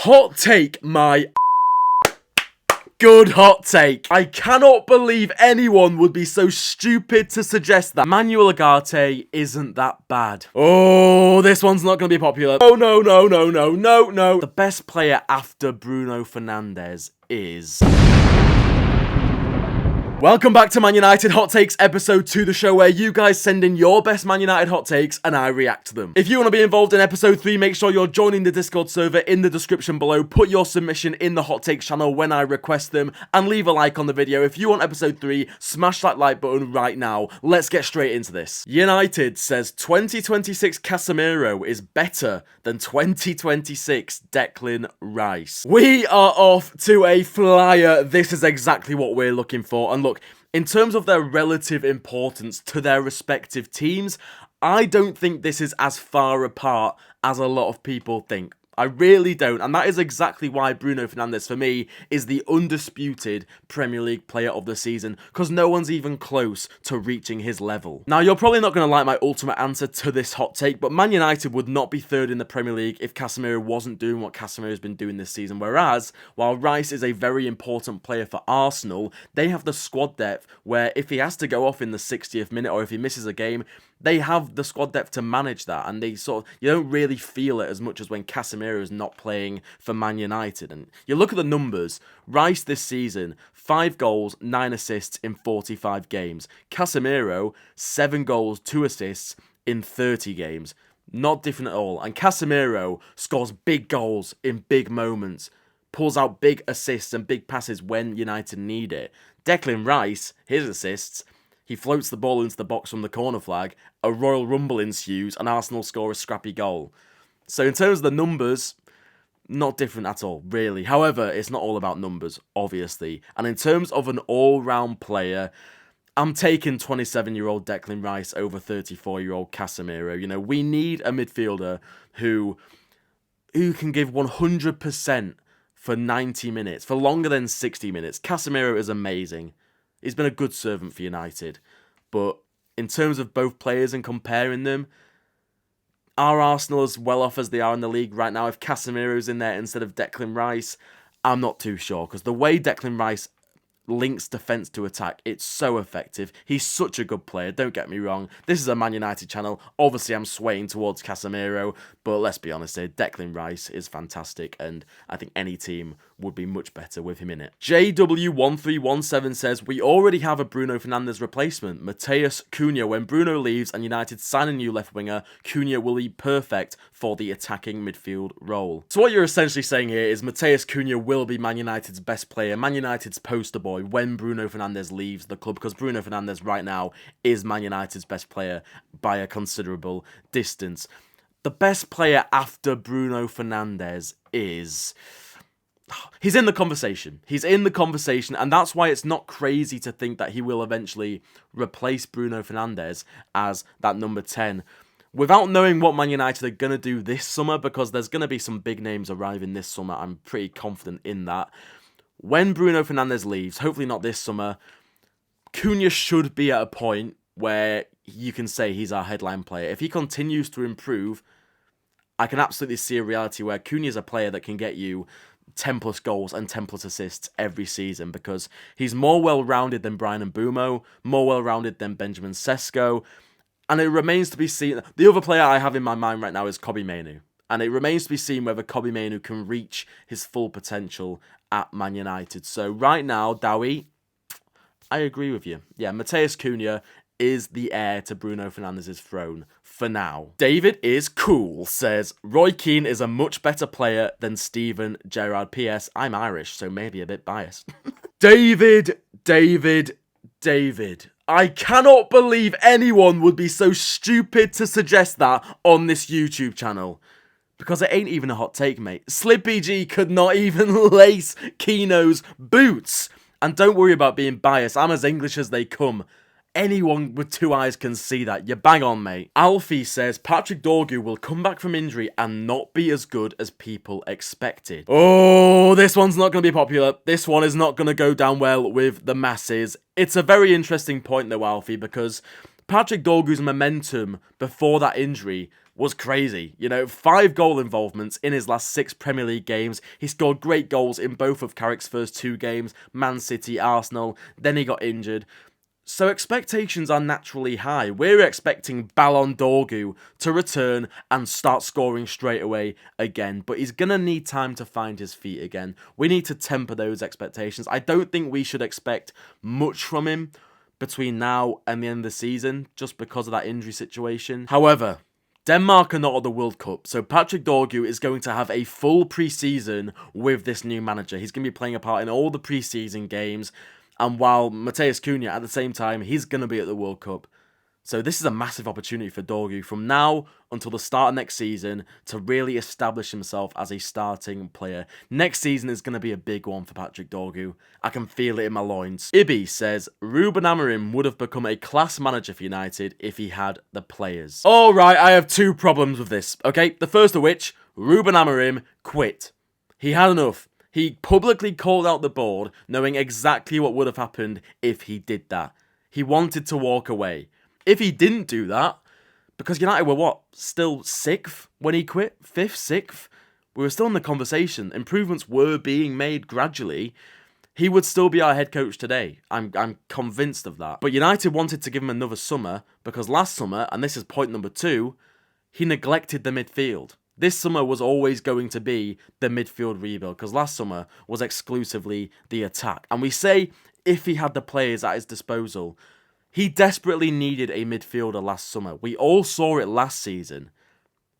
Hot take, my good hot take. I cannot believe anyone would be so stupid to suggest that Manuel Ugarte isn't that bad. Oh, this one's not going to be popular. Oh, no. The best player after Bruno Fernandez is... Welcome back to Man United Hot Takes episode 2, the show where you guys send in your best Man United hot takes and I react to them. If you want to be involved in episode 3, make sure you're joining the Discord server in the description below. Put your submission in the hot takes channel when I request them and leave a like on the video. If you want episode 3, smash that like button right now. Let's get straight into this. United says 2026 Casemiro is better than 2026 Declan Rice. We are off to a flyer. This is exactly what we're looking for. And look, in terms of their relative importance to their respective teams, I don't think this is as far apart as a lot of people think. I really don't, and that is exactly why Bruno Fernandez, for me, is the undisputed Premier League player of the season, because no one's even close to reaching his level. Now, you're probably not going to like my ultimate answer to this hot take, but Man United would not be third in the Premier League if Casemiro wasn't doing what Casemiro's been doing this season, whereas, while Rice is a very important player for Arsenal, they have the squad depth where if he has to go off in the 60th minute or if he misses a game, they have the squad depth to manage that, and they sort of, you don't really feel it as much as when Casemiro is not playing for Man United. And you look at the numbers, Rice this season, 5 goals, 9 assists in 45 games. Casemiro, 7 goals, 2 assists in 30 games. Not different at all. And Casemiro scores big goals in big moments, pulls out big assists and big passes when United need it. Declan Rice, his assists, he floats the ball into the box from the corner flag, a Royal Rumble ensues, and Arsenal score a scrappy goal. So in terms of the numbers, not different at all, really. However, it's not all about numbers, obviously. And in terms of an all-round player, I'm taking 27-year-old Declan Rice over 34-year-old Casemiro. You know, we need a midfielder who can give 100% for 90 minutes, for longer than 60 minutes. Casemiro is amazing. He's been a good servant for United. But in terms of both players and comparing them, are Arsenal as well off as they are in the league right now? If Casemiro's in there instead of Declan Rice, I'm not too sure. Because the way Declan Rice links defence to attack, it's so effective. He's such a good player, don't get me wrong. This is a Man United channel. Obviously, I'm swaying towards Casemiro, but let's be honest here, Declan Rice is fantastic, and I think any team would be much better with him in it. JW1317 says, we already have a Bruno Fernandez replacement, Matheus Cunha. When Bruno leaves and United sign a new left winger, Cunha will be perfect for the attacking midfield role. So what you're essentially saying here is Matheus Cunha will be Man United's best player, Man United's poster boy, when Bruno Fernandez leaves the club, because Bruno Fernandez right now is Man United's best player by a considerable distance. The best player after Bruno Fernandez is... he's in the conversation. He's in the conversation, and that's why it's not crazy to think that he will eventually replace Bruno Fernandez as that number 10. Without knowing what Man United are going to do this summer, because there's going to be some big names arriving this summer, I'm pretty confident in that. When Bruno Fernandez leaves, hopefully not this summer, Cunha should be at a point where you can say he's our headline player. If he continues to improve, I can absolutely see a reality where Cunha is a player that can get you 10 plus goals and 10 plus assists every season, because he's more well-rounded than Bryan Mbeumo, more well-rounded than Benjamin Sesko, and it remains to be seen. The other player I have in my mind right now is Kobbie Mainoo. And it remains to be seen whether Kobbie Mainoo can reach his full potential at Man United. So right now, Dowie, I agree with you. Yeah, Matheus Cunha is the heir to Bruno Fernandez's throne for now. David is cool says, Roy Keane is a much better player than Steven Gerrard. PS, I'm Irish, so maybe a bit biased. David. I cannot believe anyone would be so stupid to suggest that on this YouTube channel. Because it ain't even a hot take, mate. Slippy G could not even lace Keno's boots. And don't worry about being biased. I'm as English as they come. Anyone with 2 eyes can see that. You're bang on, mate. Alfie says, Patrick Dorgu will come back from injury and not be as good as people expected. Oh, this one's not going to be popular. This one is not going to go down well with the masses. It's a very interesting point, though, Alfie, because Patrick Dorgu's momentum before that injury was crazy. 5 goal involvements in his last 6 Premier League games. He scored great goals in both of Carrick's first 2 games, Man City, Arsenal, then he got injured. So expectations are naturally high. We're expecting Ballon Dorgu to return and start scoring straight away again. But he's going to need time to find his feet again. We need to temper those expectations. I don't think we should expect much from him between now and the end of the season, just because of that injury situation. However, Denmark are not at the World Cup, so Patrick Dorgu is going to have a full pre-season with this new manager. He's going to be playing a part in all the pre-season games. And while Matheus Cunha, at the same time, he's going to be at the World Cup. So this is a massive opportunity for Dorgu from now until the start of next season to really establish himself as a starting player. Next season is going to be a big one for Patrick Dorgu. I can feel it in my loins. Ibby says, Ruben Amorim would have become a class manager for United if he had the players. Alright, I have 2 problems with this, okay? The first of which, Ruben Amorim quit. He had enough. He publicly called out the board, knowing exactly what would have happened if he did that. He wanted to walk away. If he didn't do that, because United were still 6th when he quit? 5th, 6th? We were still in the conversation. Improvements were being made gradually. He would still be our head coach today. I'm convinced of that. But United wanted to give him another summer, because last summer, and this is point number 2, he neglected the midfield. This summer was always going to be the midfield rebuild, because last summer was exclusively the attack. And we say if he had the players at his disposal, he desperately needed a midfielder last summer. We all saw it last season.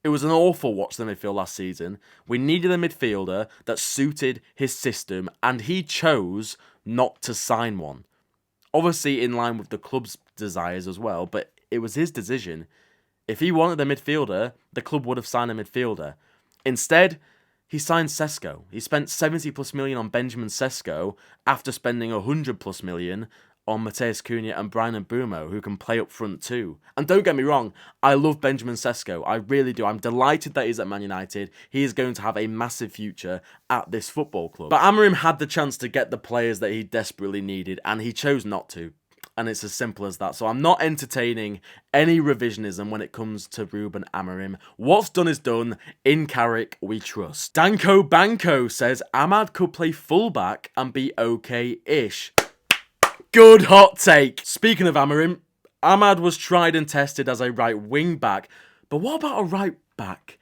It was an awful watch, the midfield last season. We needed a midfielder that suited his system, and he chose not to sign one. Obviously in line with the club's desires as well, but it was his decision. If he wanted a midfielder, the club would have signed a midfielder. Instead, he signed Sesko. He spent 70 plus million on Benjamin Sesko after spending 100 plus million on Matheus Cunha and Bryan Mbeumo, who can play up front too. And don't get me wrong, I love Benjamin Sesko. I really do. I'm delighted that he's at Man United. He is going to have a massive future at this football club. But Amorim had the chance to get the players that he desperately needed, and he chose not to. And it's as simple as that. So I'm not entertaining any revisionism when it comes to Ruben Amorim. What's done is done. In Carrick, we trust. Danko Banko says, AMAD could play fullback and be okay-ish. Good hot take. Speaking of Amorim, AMAD was tried and tested as a right wing back. But what about a right back?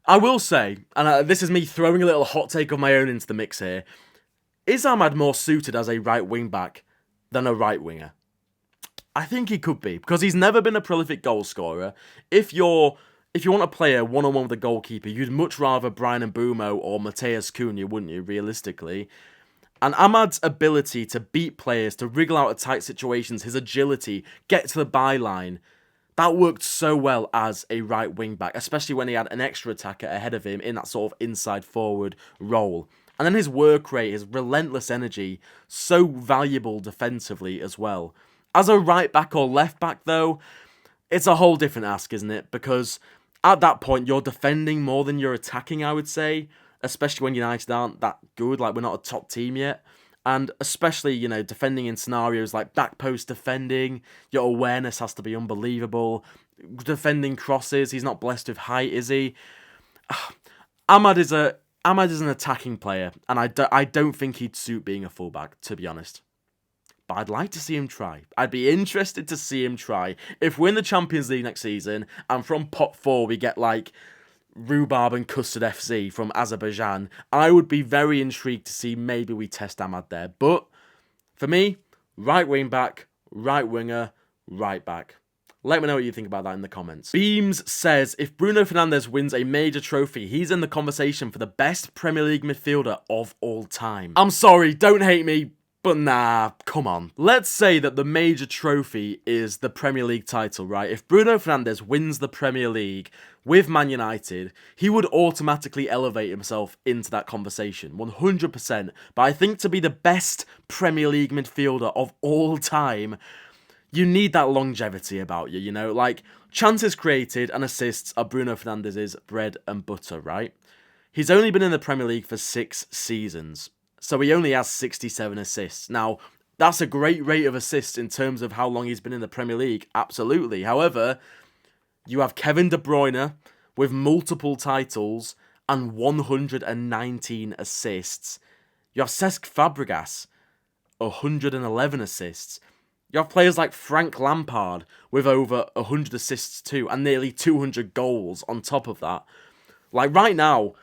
I will say, and this is me throwing a little hot take of my own into the mix here, is AMAD more suited as a right wing back than a right winger? I think he could be, because he's never been a prolific goal scorer. If you want to play a one-on-one with the goalkeeper, you'd much rather Bryan Mbeumo or Matheus Cunha, wouldn't you, realistically? And AMAD's ability to beat players, to wriggle out of tight situations, his agility, get to the byline, that worked so well as a right wing-back, especially when he had an extra attacker ahead of him in that sort of inside-forward role. And then his work rate, his relentless energy, so valuable defensively as well. As a right back or left back though, it's a whole different ask, isn't it? Because at that point, you're defending more than you're attacking, I would say. Especially when United aren't that good, like we're not a top team yet. And especially, defending in scenarios like back post defending, your awareness has to be unbelievable. Defending crosses, he's not blessed with height, is he? AMAD is an attacking player, and I don't think he'd suit being a fullback, to be honest. But I'd like to see him try. I'd be interested to see him try. If we're in the Champions League next season, and from pot 4 we get like Rhubarb and Custard FC from Azerbaijan, I would be very intrigued to see maybe we test AMAD there. But for me, right wing back, right winger, right back. Let me know what you think about that in the comments. Beams says, if Bruno Fernandez wins a major trophy, he's in the conversation for the best Premier League midfielder of all time. I'm sorry, don't hate me, but nah, come on. Let's say that the major trophy is the Premier League title, right? If Bruno Fernandes wins the Premier League with Man United, he would automatically elevate himself into that conversation, 100%. But I think to be the best Premier League midfielder of all time, you need that longevity about you, Like, chances created and assists are Bruno Fernandez's bread and butter, right? He's only been in the Premier League for 6 seasons. So he only has 67 assists. Now, that's a great rate of assists in terms of how long he's been in the Premier League. Absolutely. However, you have Kevin De Bruyne, with multiple titles and 119 assists. You have Cesc Fabregas, 111 assists. You have players like Frank Lampard with over 100 assists too, and nearly 200 goals on top of that. Like right now,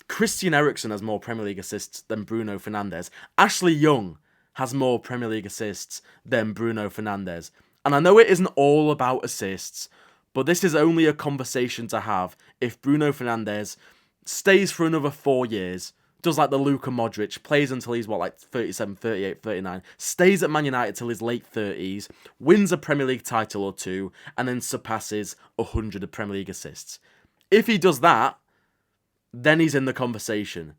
Christian Eriksen has more Premier League assists than Bruno Fernandez. Ashley Young has more Premier League assists than Bruno Fernandez. And I know it isn't all about assists, but this is only a conversation to have if Bruno Fernandez stays for another 4 years, does like the Luka Modric, plays until he's, 37, 38, 39, stays at Man United till his late 30s, wins a Premier League title or two, and then surpasses 100 Premier League assists. If he does that, then he's in the conversation.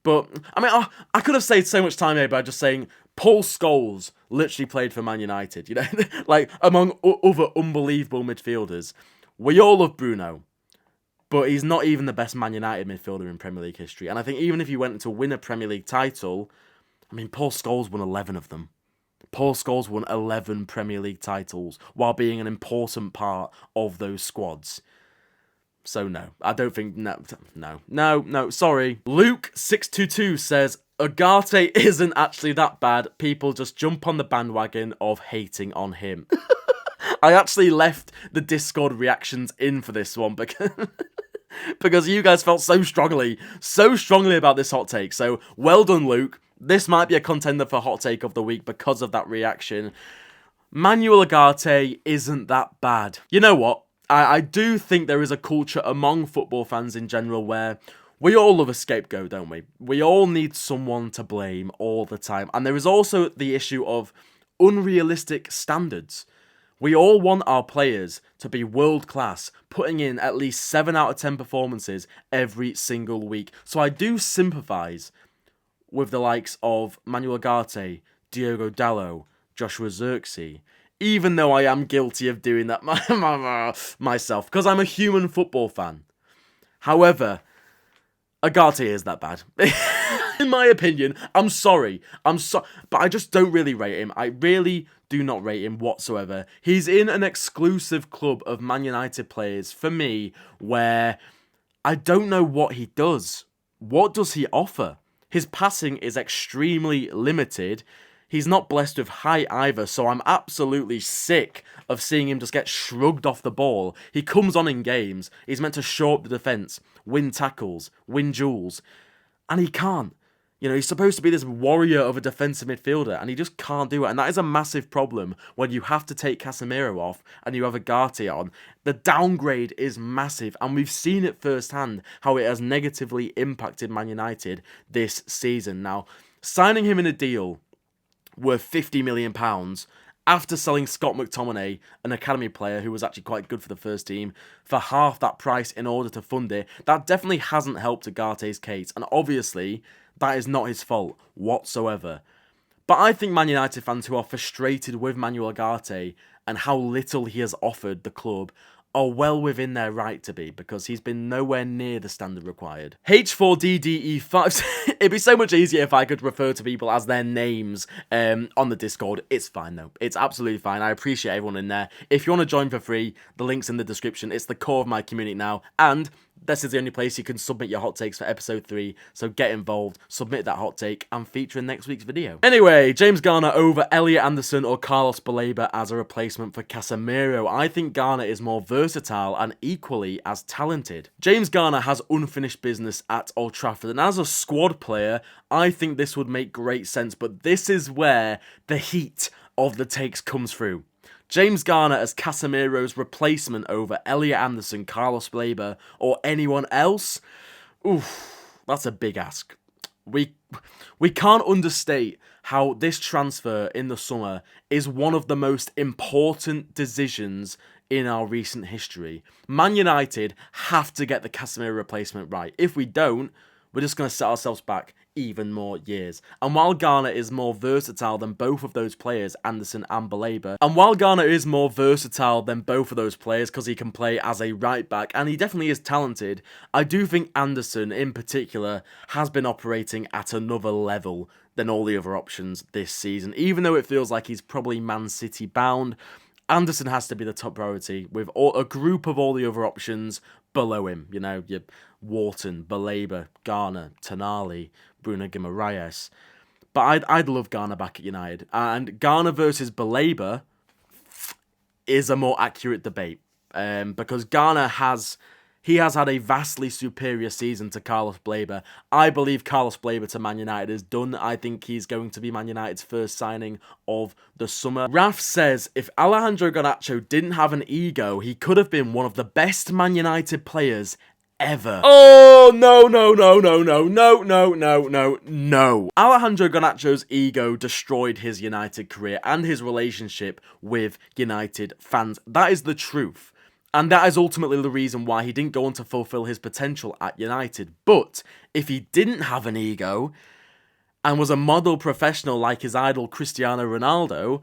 But, I mean, I could have saved so much time here by just saying Paul Scholes literally played for Man United, you know? Like, among other unbelievable midfielders. We all love Bruno, but he's not even the best Man United midfielder in Premier League history. And I think even if he went to win a Premier League title, I mean, Paul Scholes won 11 of them. Paul Scholes won 11 Premier League titles while being an important part of those squads. So no, I don't think, no, sorry. Luke622 says, Ugarte isn't actually that bad. People just jump on the bandwagon of hating on him. I actually left the Discord reactions in for this one because you guys felt so strongly about this hot take. So well done, Luke. This might be a contender for hot take of the week because of that reaction. Manuel Ugarte isn't that bad. You know what? I do think there is a culture among football fans in general where we all love a scapegoat, don't we? We all need someone to blame all the time. And there is also the issue of unrealistic standards. We all want our players to be world class, putting in at least 7 out of 10 performances every single week. So I do sympathise with the likes of Manuel Ugarte, Diogo Dalot, Joshua Zirkzee, even though I am guilty of doing that myself, because I'm a human football fan. However, Ugarte is that bad. In my opinion, I'm sorry, but I just don't really rate him. I really do not rate him whatsoever. He's in an exclusive club of Man United players, for me, where I don't know what he does. What does he offer? His passing is extremely limited. He's not blessed with height either, so I'm absolutely sick of seeing him just get shrugged off the ball. He comes on in games, he's meant to shore up the defence, win tackles, win duels, and he can't. You know, he's supposed to be this warrior of a defensive midfielder, and he just can't do it. And that is a massive problem when you have to take Casemiro off and you have Ugarte on. The downgrade is massive, and we've seen it firsthand how it has negatively impacted Man United this season. Now, signing him in a deal worth £50 million after selling Scott McTominay, an academy player who was actually quite good for the first team, for half that price in order to fund it, that definitely hasn't helped Ugarte's case. And obviously, that is not his fault whatsoever. But I think Man United fans who are frustrated with Manuel Ugarte and how little he has offered the club are well within their right to be, because he's been nowhere near the standard required. H4DDE5, it'd be so much easier if I could refer to people as their names on the Discord. It's fine though, it's absolutely fine. I appreciate everyone in there. If you want to join for free, the link's in the description. It's the core of my community now, and this is the only place you can submit your hot takes for episode 3, so get involved, submit that hot take, and feature in next week's video. Anyway, James Garner over Elliot Anderson or Carlos Baleba as a replacement for Casemiro. I think Garner is more versatile and equally as talented. James Garner has unfinished business at Old Trafford, and as a squad player, I think this would make great sense, but this is where the heat of the takes comes through. James Garner as Casemiro's replacement over Elliot Anderson, Carlos Baleba, or anyone else? Oof, that's a big ask. We can't understate how this transfer in the summer is one of the most important decisions in our recent history. Man United have to get the Casemiro replacement right. If we don't, we're just going to set ourselves back even more years. And while Garner is more versatile than both of those players, Anderson and Baleba, because he can play as a right back, and he definitely is talented, I do think Anderson in particular has been operating at another level than all the other options this season. Even though it feels like he's probably Man City bound, Anderson has to be the top priority with a group of all the other options below him. You know, your Wharton, Baleba, Garner, Tonali, Bruno Guimaraes. But I'd love Garner back at United. And Garner versus Baleba is a more accurate debate. Because Garner has had a vastly superior season to Carlos Baleba. I believe Carlos Baleba to Man United is done. I think he's going to be Man United's first signing of the summer. Raf says, if Alejandro Garnacho didn't have an ego, he could have been one of the best Man United players ever. Oh, no. Alejandro Garnacho's ego destroyed his United career and his relationship with United fans. That is the truth. And that is ultimately the reason why he didn't go on to fulfill his potential at United. But if he didn't have an ego and was a model professional like his idol Cristiano Ronaldo,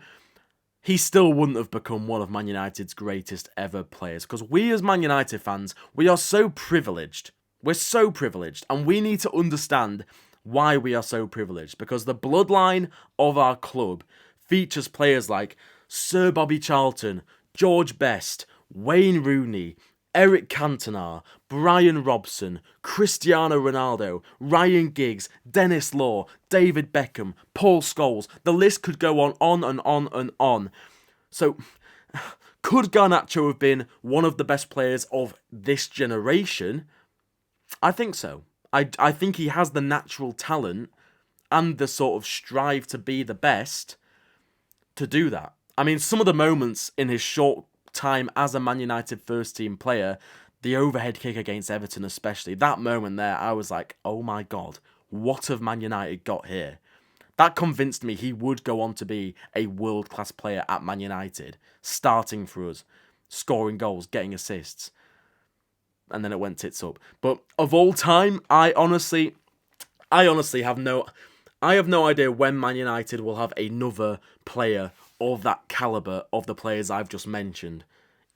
he still wouldn't have become one of Man United's greatest ever players. Because we as Man United fans, we are so privileged. We're so privileged. And we need to understand why we are so privileged. Because the bloodline of our club features players like Sir Bobby Charlton, George Best, Wayne Rooney, Eric Cantona, Brian Robson, Cristiano Ronaldo, Ryan Giggs, Dennis Law, David Beckham, Paul Scholes. The list could go on and on and on. So, could Garnacho have been one of the best players of this generation? I think so. I think he has the natural talent and the sort of strive to be the best to do that. I mean, some of the moments in his short time as a Man United first team player, the overhead kick against Everton especially, that moment there, I was like, oh my God, what have Man United got here? That convinced me he would go on to be a world-class player at Man United, starting for us, scoring goals, getting assists. And then it went tits up. But of all time, I honestly have no idea when Man United will have another player of that calibre of the players I've just mentioned.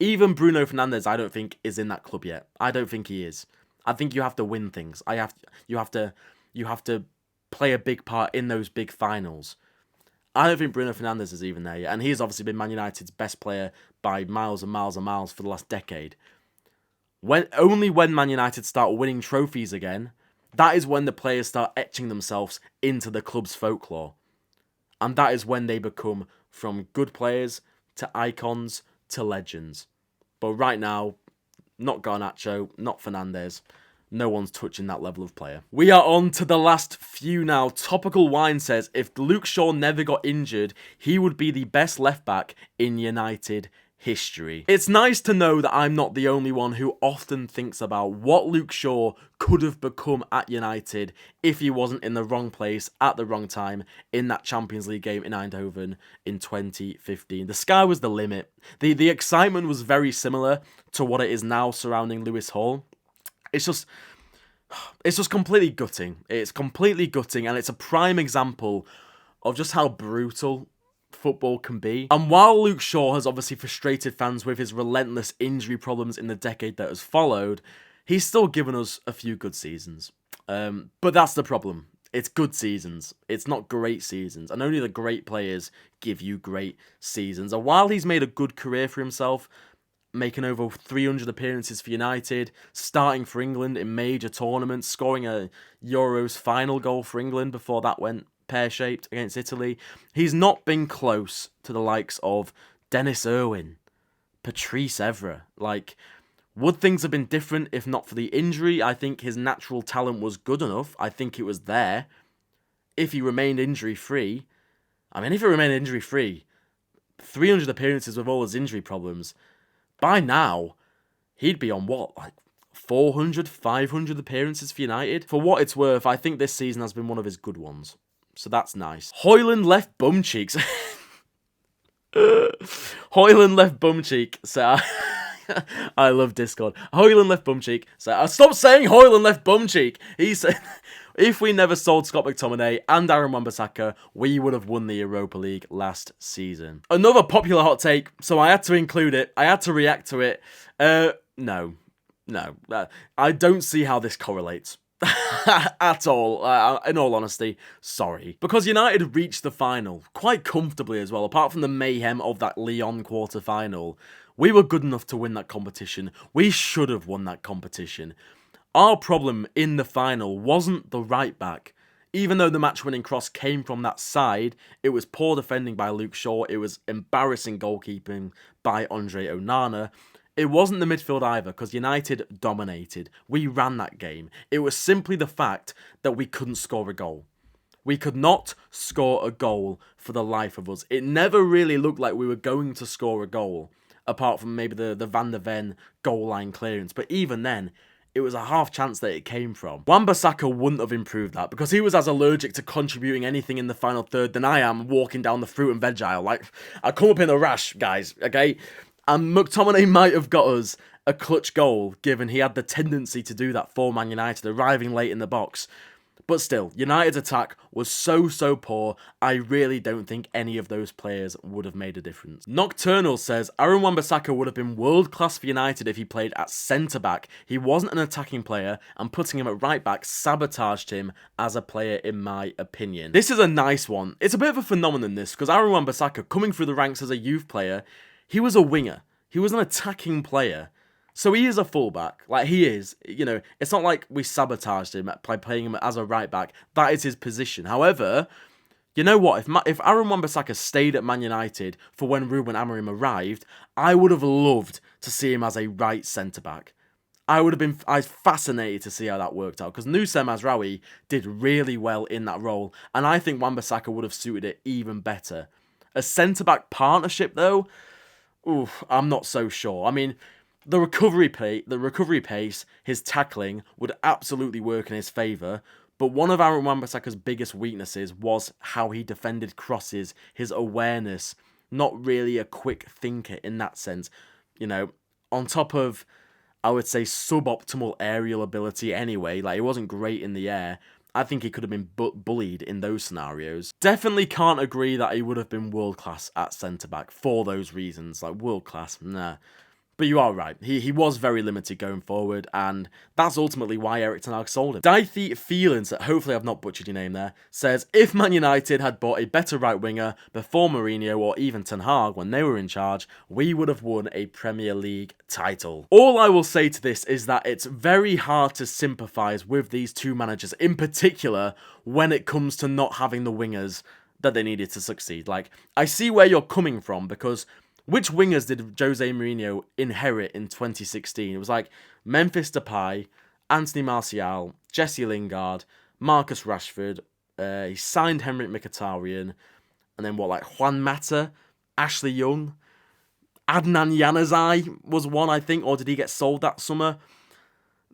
Even Bruno Fernandez, I don't think is in that club yet. I don't think he is. I think you have to win things. You have to play a big part in those big finals. I don't think Bruno Fernandez is even there yet, and he's obviously been Man United's best player by miles and miles and miles for the last decade. Only when Man United start winning trophies again, that is when the players start etching themselves into the club's folklore. And that is when they become from good players to icons to legends. But right now, not Garnacho, not Fernandez. No one's touching that level of player. We are on to the last few now. Topical Wine says, if Luke Shaw never got injured, he would be the best left-back in United history. It's nice to know that I'm not the only one who often thinks about what Luke Shaw could have become at United if he wasn't in the wrong place at the wrong time in that Champions League game in Eindhoven in 2015. The sky was the limit. The excitement was very similar to what it is now surrounding Lewis Hall. It's just completely gutting. It's completely gutting, and it's a prime example of just how brutal football can be. And while Luke Shaw has obviously frustrated fans with his relentless injury problems in the decade that has followed, he's still given us a few good seasons. But that's the problem. It's good seasons. It's not great seasons. And only the great players give you great seasons. And while he's made a good career for himself, making over 300 appearances for United, starting for England in major tournaments, scoring a Euros final goal for England before that went pear-shaped against Italy, he's not been close to the likes of Dennis Irwin, Patrice Evra. Would things have been different if not for the injury? I think his natural talent was good enough. I think it was there. If he remained injury-free, 300 appearances with all his injury problems, by now, he'd be on 400, 500 appearances for United? For what it's worth, I think this season has been one of his good ones. So that's nice. Hoyland left bum cheeks. Hoyland left bum cheek. So I love Discord. Hoyland left bum cheek. So stop saying Hoyland left bum cheek. He said, if we never sold Scott McTominay and Aaron Wan-Bissaka, we would have won the Europa League last season. Another popular hot take, so I had to include it. I had to react to it. No. I don't see how this correlates. At all, in all honesty, sorry. Because United reached the final quite comfortably as well, apart from the mayhem of that Lyon quarter-final. We were good enough to win that competition. We should have won that competition. Our problem in the final wasn't the right back. Even though the match-winning cross came from that side, it was poor defending by Luke Shaw. It was embarrassing goalkeeping by Andre Onana. It wasn't the midfield either, because United dominated. We ran that game. It was simply the fact that we couldn't score a goal. We could not score a goal for the life of us. It never really looked like we were going to score a goal, apart from maybe the Van der Ven goal line clearance. But even then, it was a half chance that it came from. Wan-Bissaka wouldn't have improved that, because he was as allergic to contributing anything in the final third than I am walking down the fruit and veg aisle. Like, I come up in a rash, guys, okay? And McTominay might have got us a clutch goal, given he had the tendency to do that for Man United, arriving late in the box. But still, United's attack was so poor, I really don't think any of those players would have made a difference. Nocturnal says, Aaron Wan-Bissaka would have been world-class for United if he played at centre-back. He wasn't an attacking player, and putting him at right-back sabotaged him as a player, in my opinion. This is a nice one. It's a bit of a phenomenon, this, because Aaron Wan-Bissaka, coming through the ranks as a youth player, he was a winger. He was an attacking player. So he is a fullback, like he is, you know, it's not like we sabotaged him by playing him as a right back. That is his position. However, you know what, if Aaron Wan-Bissaka stayed at Man United for when Ruben Amorim arrived, I would have loved to see him as a right centre-back. I was fascinated to see how that worked out, because Nusem Mazraoui did really well in that role, and I think Wan-Bissaka would have suited it even better. A centre-back partnership, though, oof, I'm not so sure. I mean, the recovery pace, his tackling would absolutely work in his favour, but one of Aaron Wan-Bissaka's biggest weaknesses was how he defended crosses, his awareness, not really a quick thinker in that sense. You know, on top of, I would say, suboptimal aerial ability anyway, like he wasn't great in the air. I think he could have been bullied in those scenarios. Definitely can't agree that he would have been world-class at centre-back for those reasons. Like, world-class, nah. But you are right, he was very limited going forward, and that's ultimately why Erik ten Hag sold him. Dithey Feelings, hopefully I've not butchered your name there, says, if Man United had bought a better right winger before Mourinho or even Ten Hag when they were in charge, we would have won a Premier League title. All I will say to this is that it's very hard to sympathise with these two managers, in particular when it comes to not having the wingers that they needed to succeed. Like, I see where you're coming from, because which wingers did Jose Mourinho inherit in 2016? It was like Memphis Depay, Anthony Martial, Jesse Lingard, Marcus Rashford. He signed Henrik Mkhitaryan, and then Juan Mata, Ashley Young, Adnan Januzaj was one, I think, or did he get sold that summer?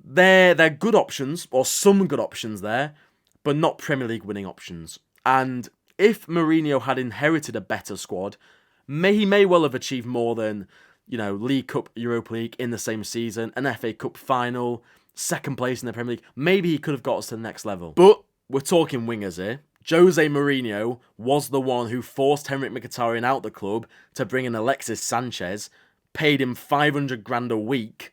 They're good options, or some good options there, but not Premier League winning options. And if Mourinho had inherited a better squad, he may well have achieved more than, you know, League Cup, Europa League in the same season, an FA Cup final, second place in the Premier League. Maybe he could have got us to the next level. But we're talking wingers here. Jose Mourinho was the one who forced Henrik Mkhitaryan out the club to bring in Alexis Sanchez, paid him 500 grand a week.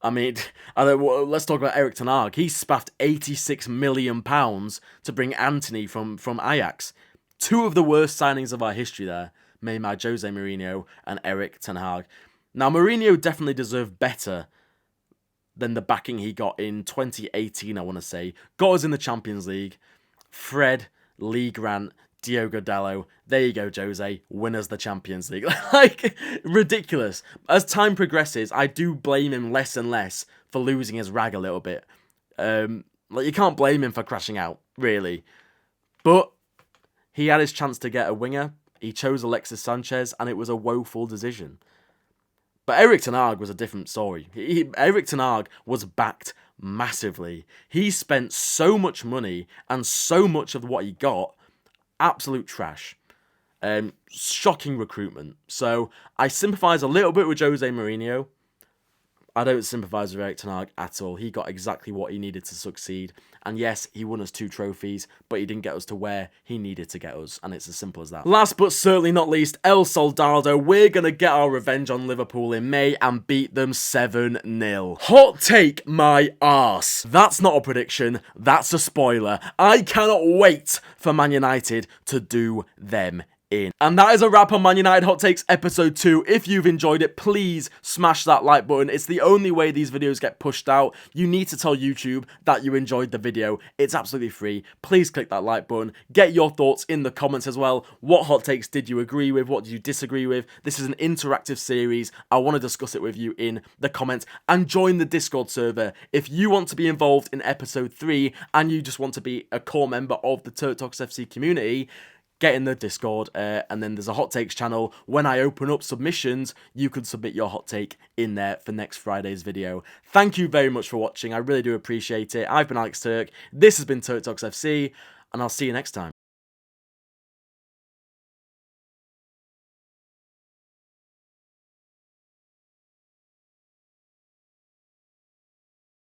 I mean, let's talk about Erik ten Hag. He spaffed £86 million to bring Antony from Ajax. Two of the worst signings of our history there, made by Jose Mourinho and Erik ten Hag. Now, Mourinho definitely deserved better than the backing he got in 2018, I want to say. Got us in the Champions League. Fred, Lee Grant, Diogo Dalot. There you go, Jose. Win us the Champions League. Like, ridiculous. As time progresses, I do blame him less and less for losing his rag a little bit. Like, you can't blame him for crashing out, really. But he had his chance to get a winger. He chose Alexis Sanchez, and it was a woeful decision. But Erik ten Hag was a different story. Erik ten Hag was backed massively. He spent so much money, and so much of what he got, absolute trash. Shocking recruitment. So I sympathise a little bit with Jose Mourinho. I don't sympathise with Erik ten Hag at all. He got exactly what he needed to succeed. And yes, he won us 2 trophies, but he didn't get us to where he needed to get us. And it's as simple as that. Last but certainly not least, El Soldado. We're going to get our revenge on Liverpool in May and beat them 7-0. Hot take my arse. That's not a prediction. That's a spoiler. I cannot wait for Man United to do them in. And that is a wrap on Man United Hot Takes episode 2. If you've enjoyed it, please smash that like button. It's the only way these videos get pushed out. You need to tell YouTube that you enjoyed the video. It's absolutely free. Please click that like button. Get your thoughts in the comments as well. What hot takes did you agree with? What did you disagree with? This is an interactive series. I want to discuss it with you in the comments, and join the Discord server. If you want to be involved in episode 3 and you just want to be a core member of the TurkTalksFC community, get in the Discord, and then there's a hot takes channel. When I open up submissions, you can submit your hot take in there for next Friday's video. Thank you very much for watching. I really do appreciate it. I've been Alex Turk. This has been TurkTalksFC, and I'll see you next time.